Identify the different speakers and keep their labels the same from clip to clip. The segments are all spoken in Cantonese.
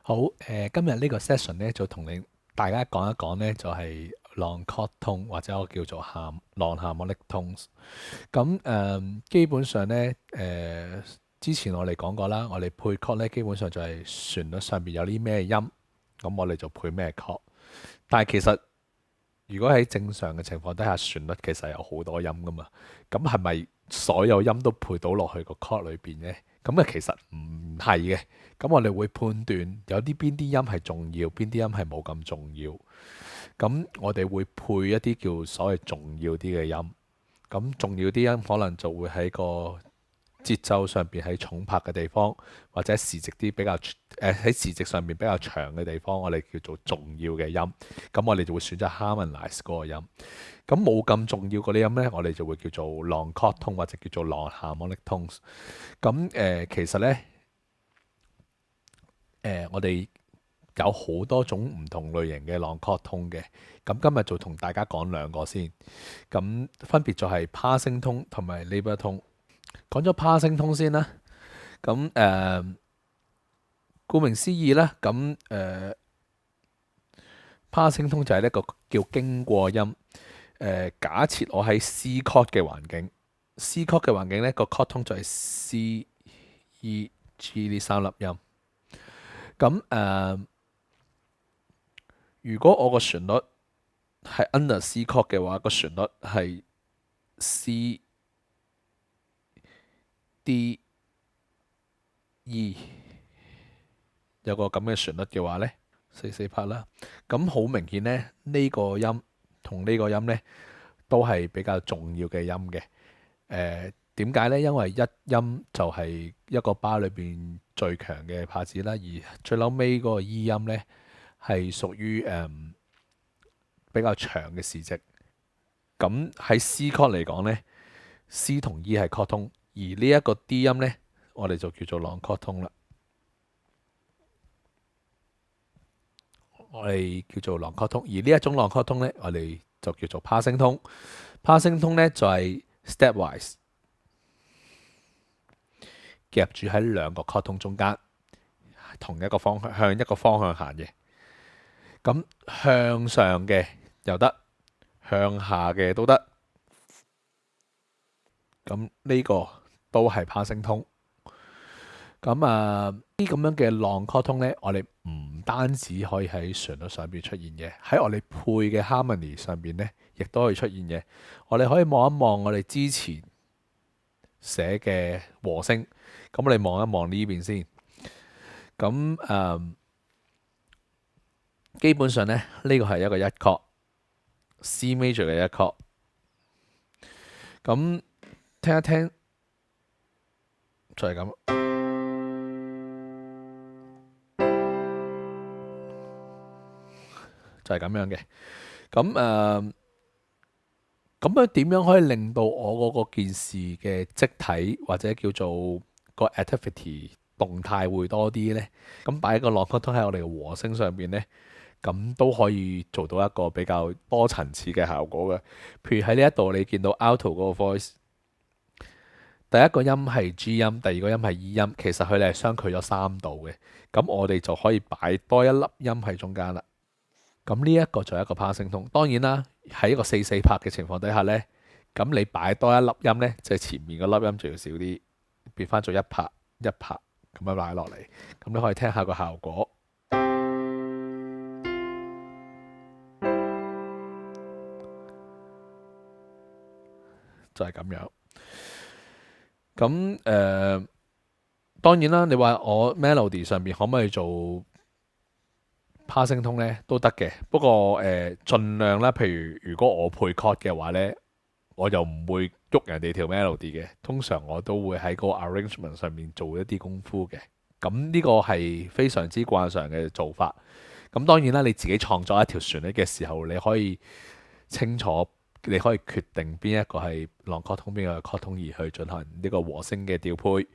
Speaker 1: 好，今日呢個 session 咧就同大家講一講咧，就係 long chord tone 或者我叫做浪 harmonic tones。咁基本上咧，之前我哋講過啦，我哋配 chord 咧基本上就係旋律上邊有啲咩音，咁我哋就配咩 chord。但係其實如果喺正常嘅情況底下，旋律其實有好多音噶嘛，咁係咪所有音都配到落去個 chord 裏邊呢？咁啊其實唔係嘅，咁我哋會判斷有邊啲音係重要，邊啲音係冇咁重要。咁我哋會配一啲叫所謂重要啲嘅音，咁重要啲音可能就會喺個節奏上邊喺重拍嘅地方，或者時值啲比較喺時值上邊比較長嘅地方，我哋叫做重要嘅音。咁我哋就會選擇 harmonize 嗰個音。咁冇咁重要嗰啲音呢，我哋就會叫做 long chord tone 或者叫做 long harmonic tones。咁其實呢，我哋有好多種唔同類型嘅 long chord tone 嘅。咁今日就同大家講兩個先。咁分別就係 passing tone 同埋 labor tone。講咗 passing tone先啦。咁顧名思義啦，咁passing tone 就係一個叫經過音。假設我喺 C chord 嘅環境，C chord 嘅環境呢個 chord tone 就係 C、E、G 呢三粒音。咁如果我個旋律係 under C chord 嘅話，個旋律係 C、D、E，有個咁嘅旋律嘅話呢，四拍啦。咁好明顯呢，呢個音同呢個音呢都係比較重要嘅音嘅。點解呢？因為一音就係一個巴裏邊最強嘅拍子啦，而最嬲尾嗰個 E 音呢係屬於比較長嘅時值。咁喺 C chord 嚟講呢，C 同 E 係 chord tone，而呢一個 D 音呢，我哋就叫做 long chord tone 啦。我哋叫做 long chord tone，而呢一種 long chord tone 呢，我哋就叫做 passing tone。passing tone 呢就係 stepwise 夾住喺兩個 chord tone 中間，同一個方向向一個方向行嘅。咁向上嘅又得，向下嘅都得。咁呢個都係 passing tone。咁啲咁樣嘅 long chord tone 呢，我哋唔單止可以喺旋律上邊出現嘅，喺我哋配嘅 harmony 上邊呢，亦都可以出現嘅。我哋可以望一望我哋之前寫嘅和聲，咁我哋望一望呢邊先。咁基本上呢，呢個係一個一 chord C major 嘅一 chord。咁聽一聽就係咁。就係咁樣嘅。咁咁樣點樣可以令到我嗰個件事嘅積體或者叫做個 activity 動態會多啲呢？咁擺一個 long chord tone 喺我哋嘅和聲上邊呢，咁都可以做到一個比較多層次嘅效果嘅。譬如喺呢一度你見到 alto 嗰個 voice，第一個音係 G 音，第二個音係 E 音，其實佢哋係相距咗3度嘅。咁我哋就可以擺多一粒音喺中間啦。咁呢一個就係一個 passing tone。當然啦，喺一個四拍嘅情況底下呢，咁你擺多一粒音呢，即係前面個粒音就要少啲，變翻做一拍咁樣擺落嚟。咁你可以聽下個效果，就係咁樣。咁當然啦，你話我 melody 上面可唔可以做passing tone呢？都得嘅。不過盡量啦，譬如果我配 chord 嘅話呢，我就唔會喐人哋條 melody 嘅。通常我都會喺個 arrangement 上面做一啲功夫嘅。咁呢個係非常之慣常嘅做法。咁當然啦，你自己創作一條旋律嘅時候，你可以清楚，你可以決定邊一個係 long chord tone，邊個係 chord tone，而去進行呢個和聲嘅調配。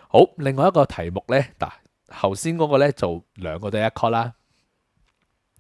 Speaker 1: 好，另外一個題目呢，嗱，頭先嗰個呢就兩個都係一 chord 啦。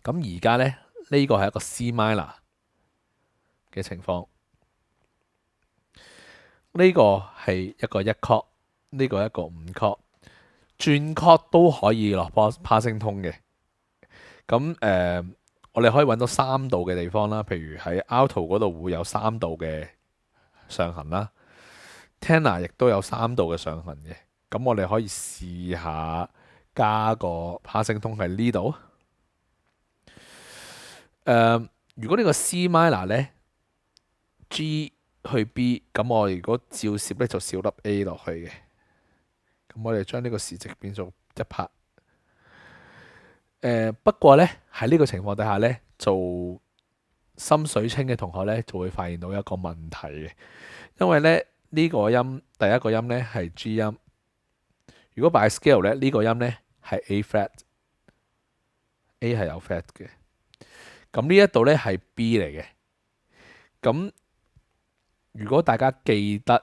Speaker 1: 咁而家呢，呢個係一個 C minor 嘅情況，呢個係一個一 chord，呢個係一個5 chord。轉 chord 都可以落 passing tone 嘅。咁我哋可以揾到三度嘅地方啦，譬如喺 alto 嗰度會有三度嘅上行啦，tenor 亦都有三度嘅上行嘅。咁我哋可以試下加個 passing tone 喺呢度。如果呢個 C minor 呢 G 去 B，咁我如果照攝呢，就少粒 A 落去嘅。咁我哋將呢個時值變做一拍。不過呢，喺呢個情況底下呢，做心水清嘅同學呢，就會發現到一個問題嘅，因為呢，呢個音第一個音呢係 G 音，如果擺 scale 呢，呢個音呢係 A flat，A 係有 flat 嘅。咁呢一度呢係 B 嚟嘅。咁如果大家記得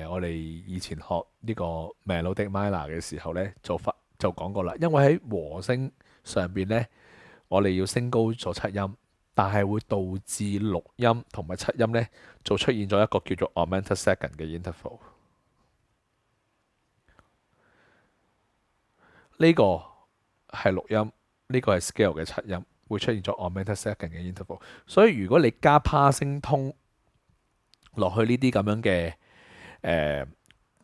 Speaker 1: 我哋以前學呢個 melodic minor 嘅時候呢，就講過啦，因為喺和聲上邊呢，我哋要升高咗七音，但係會導致六音同埋七音呢，就出現咗一個叫做 augmented second 嘅 interval。呢個係六音，呢個係 scale 嘅七音，會出現咗 augmented second 嘅 interval。所以如果你加 passing tone 落去呢啲咁樣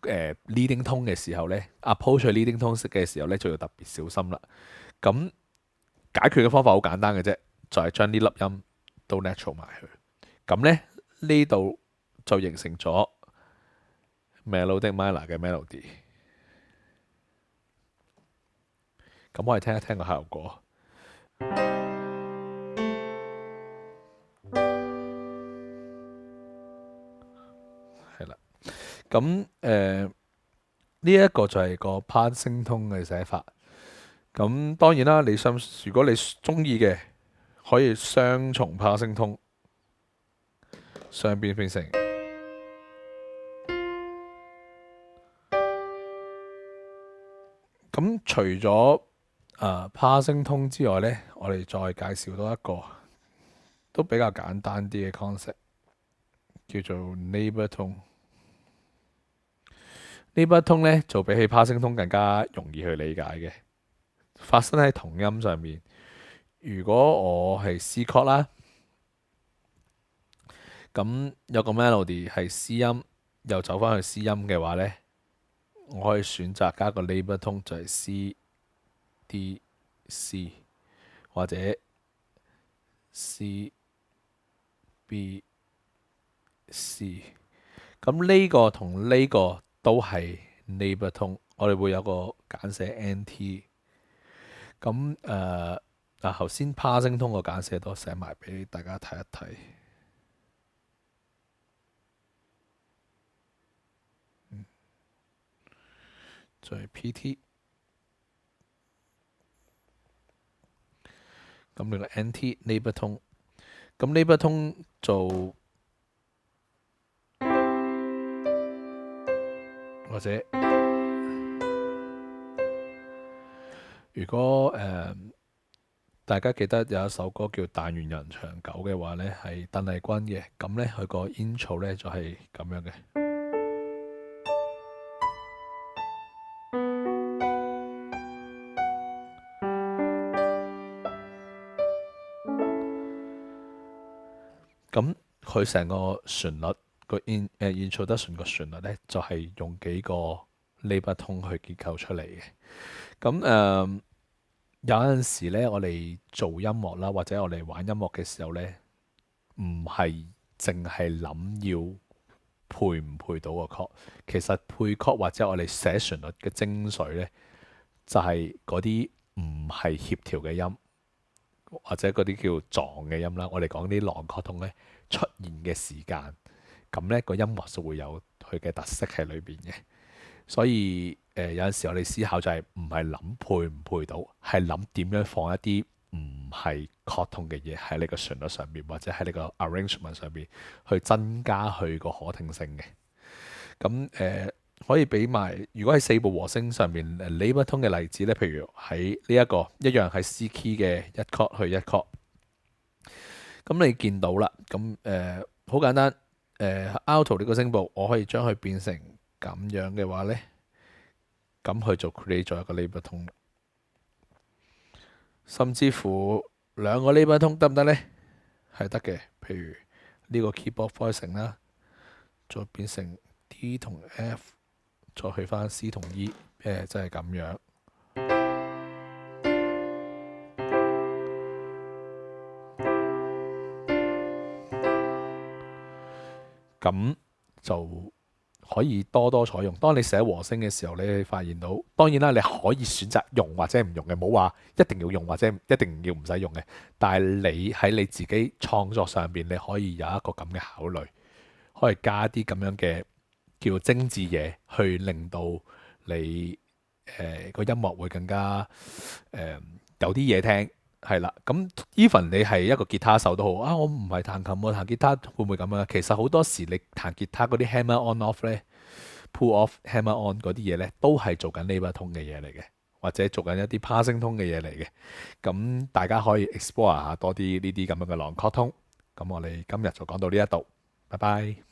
Speaker 1: 嘅leading tone 嘅時候呢 approach leading tone 嘅時候呢，就要特別小心啦。咁解決嘅方法好簡單嘅啫，就係將呢粒音都 natural 埋去。咁呢，呢度就形成咗 melodic minor 嘅 melody。咁我哋聽一聽個效果。係啦，咁呢一個就係個 passing tone 嘅寫法。咁當然啦，如果你中意嘅，可以雙重 passing tone，上邊變成。咁除咗passing tone 之外呢，我哋再介紹多一個都比較簡單啲嘅 concept，叫做 neighbor tone。neighbor tone 呢，就比起 passing tone 更加容易去理解嘅，發生喺同音上面。如果我係 C chord 啦，咁有個 melody 係 C 音，又走返去 C 音嘅話呢，我可以選擇加個 neighbor tone，就係 C、D、C 或者 C、B、C。咁呢個同呢個都係 neighbor tone，我哋會有個簡寫 NT。咁頭先 passing tone 個簡寫都寫埋俾大家睇一睇。就係 PT。咁呢個 NT neighbor tone，咁 neighbor tone 就或者如果大家記得有一首歌叫《但願人長久》嘅話呢，係鄧麗君嘅。咁呢，佢個 intro 呢就係咁樣嘅。咁佢成個旋律個 introduction 個旋律呢，就係用幾個 neighbor tone 去結構出嚟嘅。咁有陣時呢，我哋做音樂啦，或者我哋玩音樂嘅時候呢，唔係淨係諗要配唔配到個 chord，其實配 chord 或者我哋寫旋律嘅精髓呢，就係嗰啲唔係協調嘅音，或者嗰啲叫撞嘅音啦。我哋講啲浪 chord 痛呢出現嘅時間，咁呢個音樂就會有佢嘅特色喺裏邊嘅。所以有陣時我哋思考就係唔係諗配唔配到，係諗點樣放一啲唔係 chord 痛嘅嘢喺你個旋律上面，或者喺你個 arrangement 上面，去增加佢個可聽性嘅。咁可以俾埋，如果喺四部和聲上面 neighbor tone 嘅例子呢，譬如喺呢一個一樣係 C key 嘅一 chord 去一 chord，咁你見到啦。咁好簡單，alto 呢個聲部我可以將佢變成咁樣嘅話呢，咁佢就 create 咗一個 label tone。甚至乎兩個 label tone 得唔得呢？係得嘅。譬如呢個 keyboard voicing 啦，再變成 D 同 F，再去翻 C 同 E，即係咁樣。咁就可以多多採用。當你寫和聲嘅時候，你會發現到，當然啦，你可以選擇用或者唔用嘅，冇話一定要用或者一定要唔使用嘅。但係你喺你自己創作上邊，你可以有一個咁嘅考慮，可以加啲咁樣嘅叫精緻嘢，去令到你個音樂會更加有啲嘢聽。係啦，咁 even 你係一個吉他手都好啊，我唔係彈琴，我彈吉他會唔會咁啊？其實好多時你彈吉他嗰啲 hammer on off 咧，pull off hammer on 嗰啲嘢咧，都係做緊 labor tone 嘅嘢嚟嘅，或者做緊一啲 passing tone 嘅嘢嚟嘅。咁大家可以 explore 下多啲呢啲咁樣嘅 long chord tone。咁我哋今日就講到呢一度，拜拜。